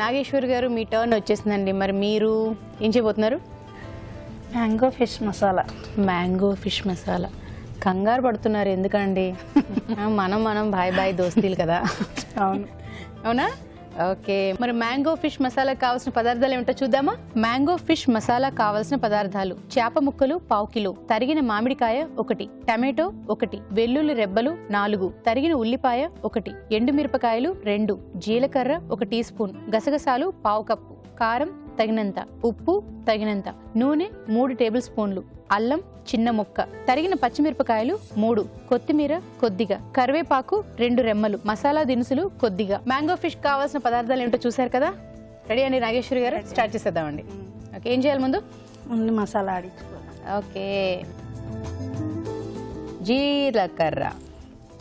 నాగేశ్వర్ గారు మీ టర్న్ వచ్చేసిందండి. మరి మీరు ఏం చేయబోతున్నారు? Mango fish masala. Mango fish masala. కంగారు పడుతున్నారు ఎందుకండి? మనం బాయ్ దోస్తీలు కదా. అవును. అవునా? ఓకే. మరి మ్యాంగో ఫిష్ మసాలా కావాల్సిన పదార్థాలు ఏమిటో చూద్దామా? మ్యాంగో ఫిష్ మసాలా కావాల్సిన పదార్థాలు: చేప ముక్కలు 1/2 కిలో, తరిగిన మామిడికాయ 1, టమాటో 1, వెల్లుల్లి రెబ్బలు 4, తరిగిన ఉల్లిపాయ 1, ఎండుమిరపకాయలు 2, జీలకర్ర 1 టీ స్పూన్, గసగసాలు 1/2 కప్పు, కారం తగినంత, ఉప్పు తగినంత, నూనె 3 టేబుల్ స్పూన్లు, అల్లం చిన్న ముక్క, తరిగిన పచ్చిమిరపకాయలు 3, కొత్తిమీర కొద్దిగా, కరివేపాకు 2 రెమ్మలు, మసాలా దినుసులు కొద్దిగా. మ్యాంగో ఫిష్ కావాల్సిన పదార్థాలు ఏమిటో చూసారు కదా. రెడీ అండి నాగేశ్వరి గారు? స్టార్ట్ చేసేద్దామండి. ఓకే, ఏం చేయాలి ముందు? ముందు మసాలా ఆడించుకోవాలి. ఓకే. జీలకర్ర,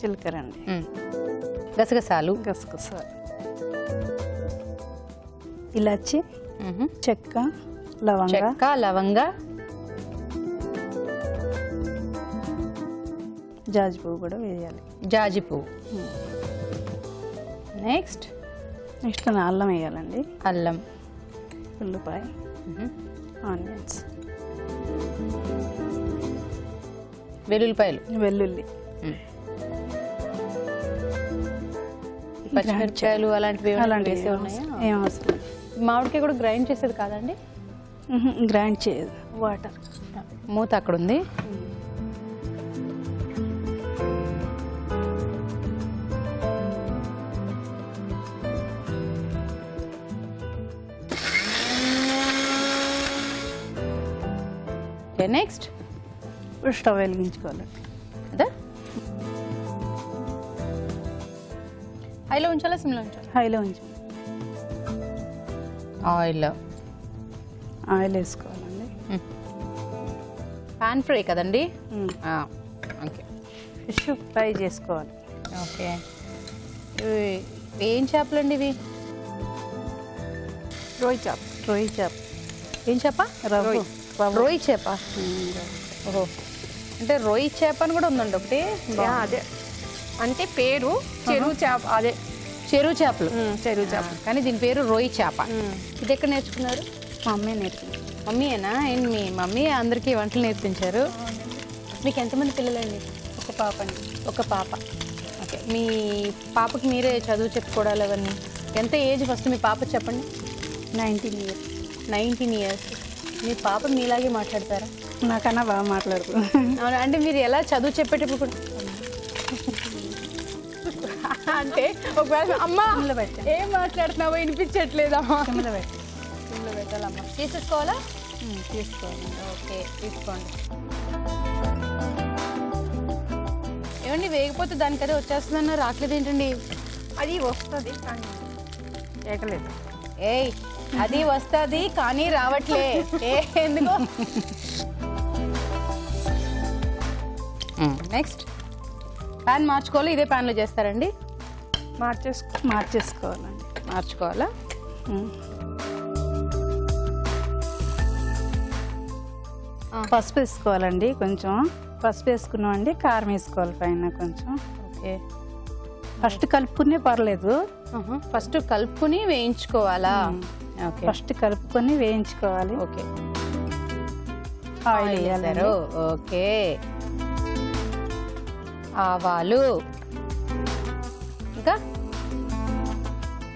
జీలకర్ర అండి, గసగసాలు, ఇలాచి, చెక్క, లవంగ, జాజి పువ్వు కూడా వేయాలి. జాజి పువ్వు. నెక్స్ట్ అల్లం వేయాలండి. అల్లం, ఉల్లిపాయ, ఆనియన్స్, వెల్లుల్లి, పచ్చిమిరపకాయలు అలాంటివి ఏం అవసరం. మామిడికాయ కూడా గ్రైండ్ చేసేది కాదండి? గ్రైండ్ చేయదు, వాటర్. మూత అక్కడ ఉంది. నెక్స్ట్ స్టవ్ వెలిగించుకోవాలి. అదా హైలో ఉంచాలా సిమ్లో ఉంచాలి? హైలో ఉంచు. ఆయిల్ వేసుకోవాలండి. పాన్ ఫ్రై కదండి? ఓకే. ఫిష్ ఫ్రై చేసుకోవాలి. ఓకే. ఏం చేపలండి ఇవి? రోయి చేప. ఏం చేప? రోయి చేప. ఓహో, అంటే రొయ్యి చేప అని కూడా ఉందండి ఒకటి. అదే అంటే పేరు చెరువు చేప. అదే చెరువు చేపలు. చెరువు చేప, కానీ దీని పేరు రొయ్యి చేప. ఇది ఎక్కడ నేర్చుకున్నారు? మా అమ్మే నేర్పించారు. మమ్మీయేనా? ఏంటి మీ మమ్మీ అందరికీ వంటలు నేర్పించారు? మీకు ఎంతమంది పిల్లలండి? ఒక పాప అండి. ఒక పాప. ఓకే. మీ పాపకి మీరే చదువు చెప్పుకోవడాలు అవన్నీ ఎంత ఏజ్ ఫస్ట్ మీ పాప చెప్పండి? 19 years. 19 years. మీ పాప మీలాగే మాట్లాడతారా? నాకన్నా బాగా మాట్లాడుతూ. అవునా? అంటే మీరు ఎలా చదువు చెప్పేటప్పుడు కూడా అంటే ఒకవేళ అమ్మా ఏం మాట్లాడుతున్నావో వినిపించట్లేదమ్మా పెట్టాలమ్మా తీసేసుకోవాలా? తీసుకోవాలి. ఓకే, తీసుకోండి. ఏమండి వేగిపోతే దానికి అదే వచ్చేస్తుందన్న రావట్లేదు ఏంటండి? అది వస్తుంది కానీ ఏకలేదు. ఏయ్, అది వస్తుంది కానీ రావట్లే ఎందుకు? నెక్స్ట్ ప్యాన్ మార్చుకోవాలి. ఇదే ప్యాన్లో చేస్తారండి? మార్చేసుకోవాలండి. మార్చుకోవాలా? పసుపు వేసుకోవాలండి. కొంచెం పసుపు వేసుకున్నామండి. కారం వేసుకోవాలి పైన కొంచెం. ఓకే. ఫస్ట్ కలుపుకునే పర్లేదు. ఫస్ట్ కలుపుకుని వేయించుకోవాలా? ఓకే. ఫస్ట్ కలుపుకొని వేయించుకోవాలి. ఓకే. ఆయిల్ వేయాలి. ఓకే. ఆవాలు, ఇంకా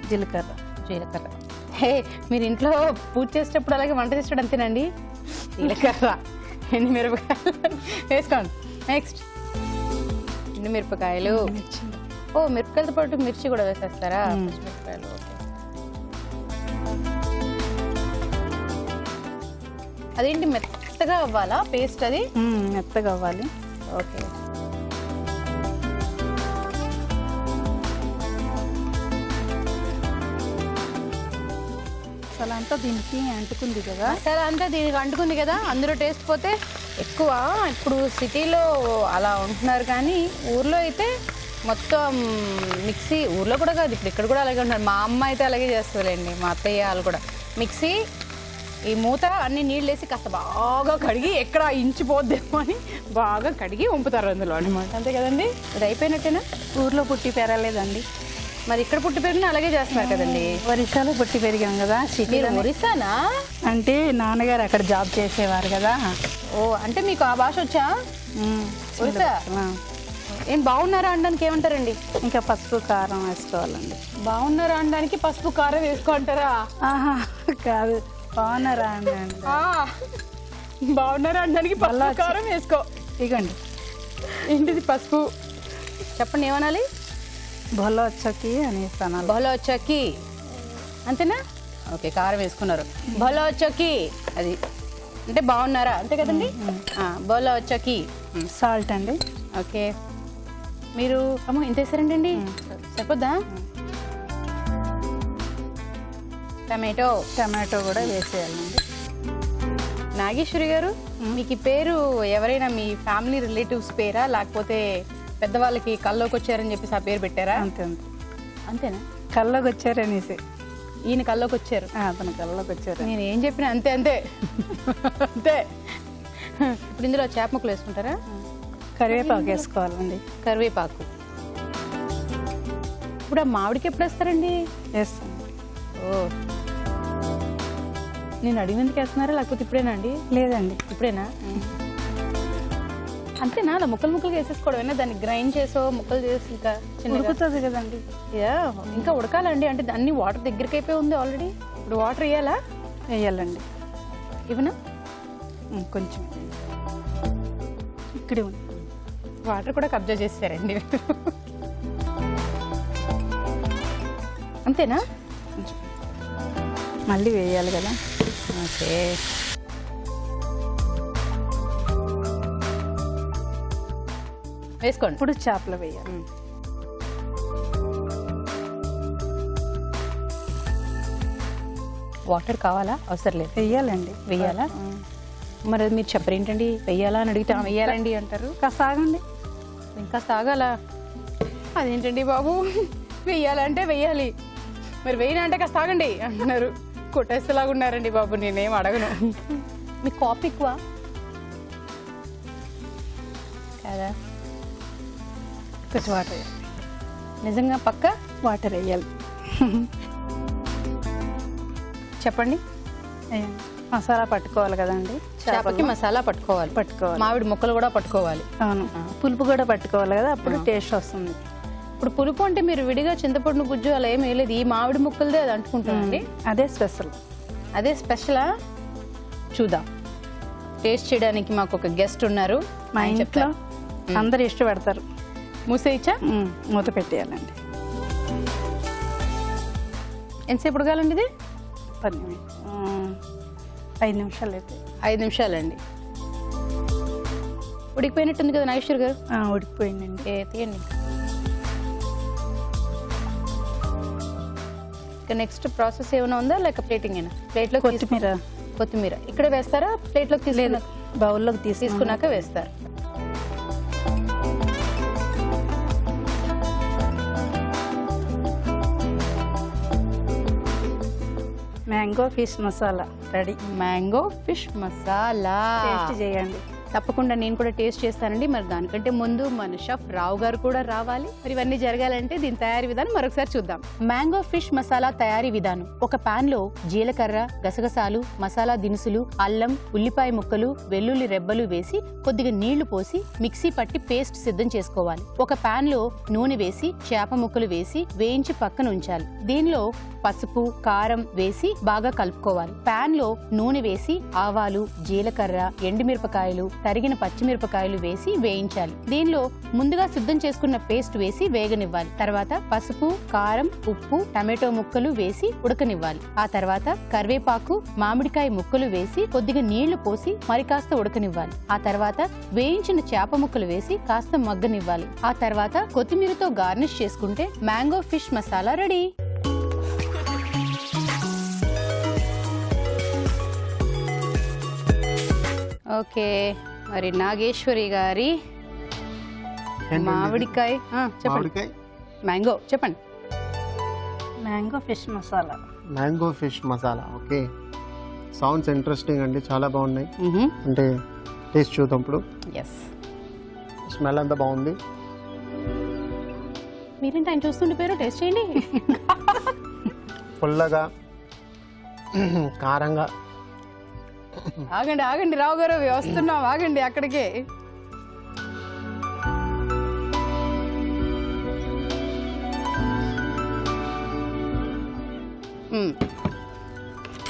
జీలకర్ర. హే, మీరు ఇంట్లో పూజ చేసేటప్పుడు అలాగే వంట చేసేటప్పుడు అంతేనండి? జీలకర్ర, ఎండుమిరపకాయలు వేసుకోండి. నెక్స్ట్ ఎండుమిరపకాయలు. ఓ, మిరపకాయలతో పాటు మిర్చి కూడా వేసేస్తారా? మిరపకాయలు. ఓకే. అదేంటి మెత్తగా అవ్వాలా పేస్ట్? అది మెత్తగా అవ్వాలి. ఓకే. మసాలా అంతా దీనికి అంటుకుంది కదా. మసాలా అంతా దీనికి అంటుకుంది కదా, అందులో టేస్ట్ పోతే ఎక్కువ. ఇప్పుడు సిటీలో అలా ఉంటున్నారు కానీ ఊర్లో అయితే మొత్తం మిక్సీ. ఊర్లో కూడా కాదు, ఇప్పుడు ఇక్కడ కూడా అలాగే ఉంటున్నారు. మా అమ్మ అయితే అలాగే చేస్తారులేండి, మా అత్తయ్య వాళ్ళు కూడా. మిక్సీ ఈ మూత అన్ని నీళ్ళు వేసి కాస్త బాగా కడిగి ఎక్కడ ఇంచిపోద్దేమో అని బాగా కడిగి వంపుతారు అందులో అనమాట. అంతే కదండి? ఇది అయిపోయినట్టేనా? ఊర్లో పుట్టి పెరగలేదండి. మరి ఇక్కడ పుట్టి పెరిగిన అలాగే చేస్తున్నారు కదండి. ఒరిస్సాలో పుట్టి పెరిగాం కదా మీరు సిటీలో. ఒరిస్సానా? అంటే నాన్నగారు అక్కడ జాబ్ చేసేవారు కదా. ఓ, అంటే మీకు ఆ భాష వచ్చా? ఒరిస్సా. ఆ. ఏం బాగున్నారా అనడానికి ఏమంటారండి? ఇంకా పసుపు కారం వేసుకోవాలండి. బాగున్నారా అనడానికి పసుపు కారం వేసుకోంటారా? ఆహా కాదు, బాగున్నారా అండి. బాగున్నారా అనడానికి పసుపు కారం వేసుకో. ఇగండి ఏంటిది పసుపు? చెప్పండి ఏమనాలి? బొల్ల వచ్చకి అనేసి అనాలి. బహుళ వచ్చాకి అంతేనా? ఓకే, కారం వేసుకున్నారు. బహుళ వచ్చాకి అది అంటే బాగున్నారా అంతే కదండి. బహుళ వచ్చాకి. సాల్ట్ అండి. ఓకే, మీరు అమ్మో ఇంత వేసారండి. సరిపోద్దా? టమాటో. టమాటో కూడా వేసేయాలండి. నాగేశ్వరి గారు, మీకు ఈ పేరు ఎవరైనా మీ ఫ్యామిలీ రిలేటివ్స్ పేరా, లేకపోతే పెద్దవాళ్ళకి కల్లోకి వచ్చారని చెప్పేసి ఆ పేరు పెట్టారా? అంతే అంతే. అంతేనా? కల్లోకి వచ్చారనేసి. ఈయన కల్లోకి వచ్చారు, అతను కల్లోకి వచ్చారు. నేను ఏం చెప్పినా అంతే అంతే అంతే. ఇప్పుడు ఇందులో చేప ముక్కలు వేసుకుంటారా? కరివేపాకు వేసుకోవాలండి. కరివేపాకు. ఇప్పుడు ఆ మామిడికి ఎప్పుడు వేస్తారండి? వేస్తాం. ఓ, నేను అడిగినందుకు వేస్తున్నారా లేకపోతే ఇప్పుడేనా అండి? లేదండి, ఇప్పుడేనా? అంతేనా? అలా ముక్కలు ముక్కలుగా వేసేసుకోవడమేనా? దాన్ని గ్రైండ్ చేసో ముక్కలు చేసి ఇంకా చిన్నగా ఉడుకుతుంది కదండి. ఇంకా ఉడకాలండి. అంటే అన్ని వాటర్ దగ్గరికి అయిపోయి ఉంది ఆల్రెడీ. ఇప్పుడు వాటర్ వేయాలా? వేయాలండి. ఇవనా? కొంచెం ఇక్కడే ఉంది. వాటర్ కూడా కబ్జా చేస్తారండి. అంతేనా? కొంచెం మళ్ళీ వేయాలి కదా. ఓకే, వేసుకోండి. ఇప్పుడు చేపలు వేయాలి. వాటర్ కావాలా? అవసరం లేదు. వేయాలండి. వెయ్యాలా? మరి అది మీరు చెప్పరు ఏంటండి? వెయ్యాలా అని అడిగితే వెయ్యాలండి అంటారు. కాస్త ఆగండి. ఇంకా సాగాలా? అదేంటండి బాబు, వెయ్యాలంటే వెయ్యాలి, మరి వెయ్యినా అంటే కాస్త ఆగండి అంటున్నారు. కొట్టేసేలాగా ఉన్నారండి బాబు, నేనేం అడగను. మీకు కాపీ ఎక్కువ కదా? కొంచెం వాటర్ వేయాలి. నిజంగా పక్క వాటర్ వేయాలి. చెప్పండి. వేయండి. మసాలా పట్టుకోవాలి కదండి. చేపకి మసాలా పట్టుకోవాలి. మామిడి ముక్కలు కూడా పట్టుకోవాలి. అవును, పులుపు కూడా పట్టుకోవాలి కదా, అప్పుడు టేస్ట్ వస్తుంది. ఇప్పుడు పులుపు అంటే మీరు విడిగా చింతపండు గుజ్జు అలా ఏమి వేయలేదు, ఈ మామిడి ముక్కలదే అది అంటుకుంటానండి. అదే స్పెషల్. అదే స్పెషలా? చూద్దాం. టేస్ట్ చేయడానికి మాకు ఒక గెస్ట్ ఉన్నారు. మా ఇంట్లో అందరు ఇష్టపడతారు. మూసేయిచ్చా? మూత పెట్టేయాలండి. ఎంతసేపు ఉడకాలండి ఇది? 5 నిమిషాలు అయితే. 5 నిమిషాలండి. ఉడికిపోయినట్టుంది కదా నాగేశ్వర్ గారు? ఉడికిపోయిందండి. తీయండి. ఇక నెక్స్ట్ ప్రాసెస్ ఏమైనా ఉందా లేక ప్లేటింగ్ అయినా? ప్లేట్లో కొత్తిమీర ఇక్కడ వేస్తారా? ప్లేట్లోకి తీసుకున్నా బౌల్లోకి తీసుకున్నాక వేస్తారు. Mango fish masala ready. Mango fish masala taste చేయండి. తప్పకుండా నేను కూడా టేస్ట్ చేస్తానండి. మరి దానికంటే ముందు మన షెఫ్ రావు గారు కూడా రావాలి. మరి ఇవన్నీ జరగాలంటే దీని తయారీ విధానం మరొకసారి చూద్దాం. మ్యాంగో ఫిష్ మసాలా తయారీ విధానం. ఒక పాన్ లో జీలకర్ర, గసగసాలు, మసాలా దినుసులు, అల్లం, ఉల్లిపాయ ముక్కలు, వెల్లుల్లి రెబ్బలు వేసి కొద్దిగా నీళ్లు పోసి మిక్సీ పట్టి పేస్ట్ సిద్ధం చేసుకోవాలి. ఒక పాన్ లో నూనె వేసి చేప ముక్కలు వేసి వేయించి పక్కన ఉంచాలి. దీనిలో పసుపు, కారం వేసి బాగా కలుపుకోవాలి. పాన్ లో నూనె వేసి ఆవాలు, జీలకర్ర, ఎండుమిరపకాయలు, తరిగిన పచ్చిమిరపకాయలు వేసి వేయించాలి. దీనిలో ముందుగా సిద్ధం చేసుకున్న పేస్ట్ వేసి వేగనివ్వాలి. తర్వాత పసుపు, కారం, ఉప్పు, టమాటో ముక్కలు వేసి ఉడకనివ్వాలి. ఆ తర్వాత కరివేపాకు, మామిడికాయ ముక్కలు వేసి కొద్దిగా నీళ్లు పోసి మరి కాస్త ఉడకనివ్వాలి. ఆ తర్వాత వేయించిన చేప ముక్కలు వేసి కాస్త మగ్గనివ్వాలి. ఆ తర్వాత కొత్తిమీరతో గార్నిష్ చేసుకుంటే mango fish masala ready. Okay, మరి నాగేశ్వరి గారి మామిడికాయ చెప్పండి. మ్యాంగో చెప్పండి. Mango fish masala. Mango fish masala. Okay, sounds interesting అండి, చాలా బాగున్నాయి. అంటే టేస్ట్ చూద్దాం ఇప్పుడు. ఎస్, స్మెల్ అంతా బాగుంది. మీరేంటి ఆయన చూస్తుండిపోయారు? టేస్ట్ చేయండి. పుల్లగా కారంగా. ఆగండి ఆగండి రావు గారు, వస్తున్నాం, ఆగండి అక్కడికే.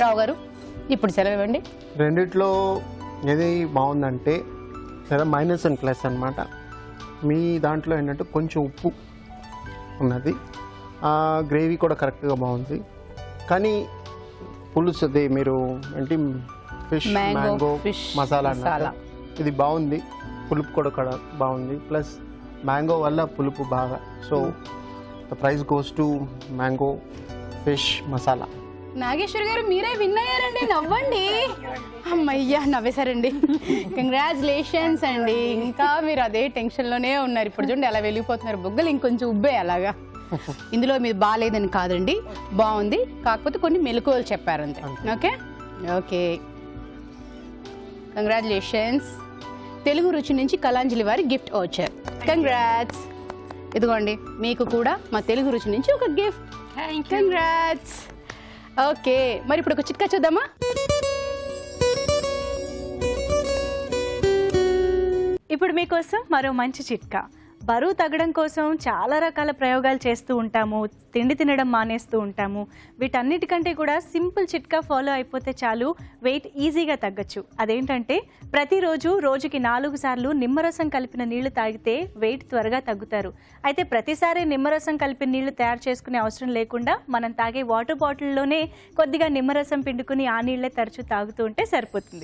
రావు గారు ఇప్పుడు సెలవు ఇవ్వండి. రెండిట్లో ఏది బాగుందంటే లేదా మైనస్ అండ్ ప్లస్ అనమాట. మీ దాంట్లో ఏంటంటే కొంచెం ఉప్పు ఉన్నది, గ్రేవీ కూడా కరెక్ట్గా బాగుంది. కానీ పులుసు అది మీరు ఏంటి ఫిష్ మ్యాంగో మసాలా అన్నారు, ఇది బాగుంది. పులుపు కూడా బాగుంది. ప్లస్ మ్యాంగో వల్ల పులుపు బాగా. So the price goes to mango fish masala. Nageshwar garu మీరే విన్ అయ్యారండి, నవ్వండి. అమ్మయ్యా నవ్వేశారండి. కంగ్రాచులేషన్స్ అండి. ఇంకా మీరు అదే టెన్షన్లోనే ఉన్నారు. ఇప్పుడు చూడండి ఎలా వెళ్ళిపోతున్నారు బొగ్గలు, ఇంకొంచెం ఉబ్బే అలాగా. ఇందులో మీరు బాగాలేదని కాదండి, బాగుంది. కాకపోతే కొన్ని మెలకువలు చెప్పారు అంతే. Okay okay, congratulations. తెలుగు రుచి నుంచి కళాంజలి వారి గిఫ్ట్ వచ్చారు. కంగ్రాట్స్. ఇదిగోండి మీకు కూడా మా తెలుగు రుచి నుంచి ఒక గిఫ్ట్. కంగ్రాట్స్. ఓకే, మరి ఇప్పుడు ఒక చిట్కా చూద్దామా? ఇప్పుడు మీకోసం మరో మంచి చిట్కా. బరువు తగ్గడం కోసం చాలా రకాల ప్రయోగాలు చేస్తూ ఉంటాము, తిండి తినడం మానేస్తూ ఉంటాము. వీటన్నిటికంటే కూడా సింపుల్ చిట్కా ఫాలో అయిపోతే చాలు, వెయిట్ ఈజీగా తగ్గచ్చు. అదేంటంటే ప్రతిరోజు రోజుకి 4 సార్లు నిమ్మరసం కలిపిన నీళ్లు తాగితే వెయిట్ త్వరగా తగ్గుతారు. అయితే ప్రతిసారి నిమ్మరసం కలిపిన నీళ్లు తయారు చేసుకునే అవసరం లేకుండా మనం తాగే వాటర్ బాటిల్లోనే కొద్దిగా నిమ్మరసం పిండుకుని ఆ నీళ్లే తరచూ తాగుతూ ఉంటే సరిపోతుంది.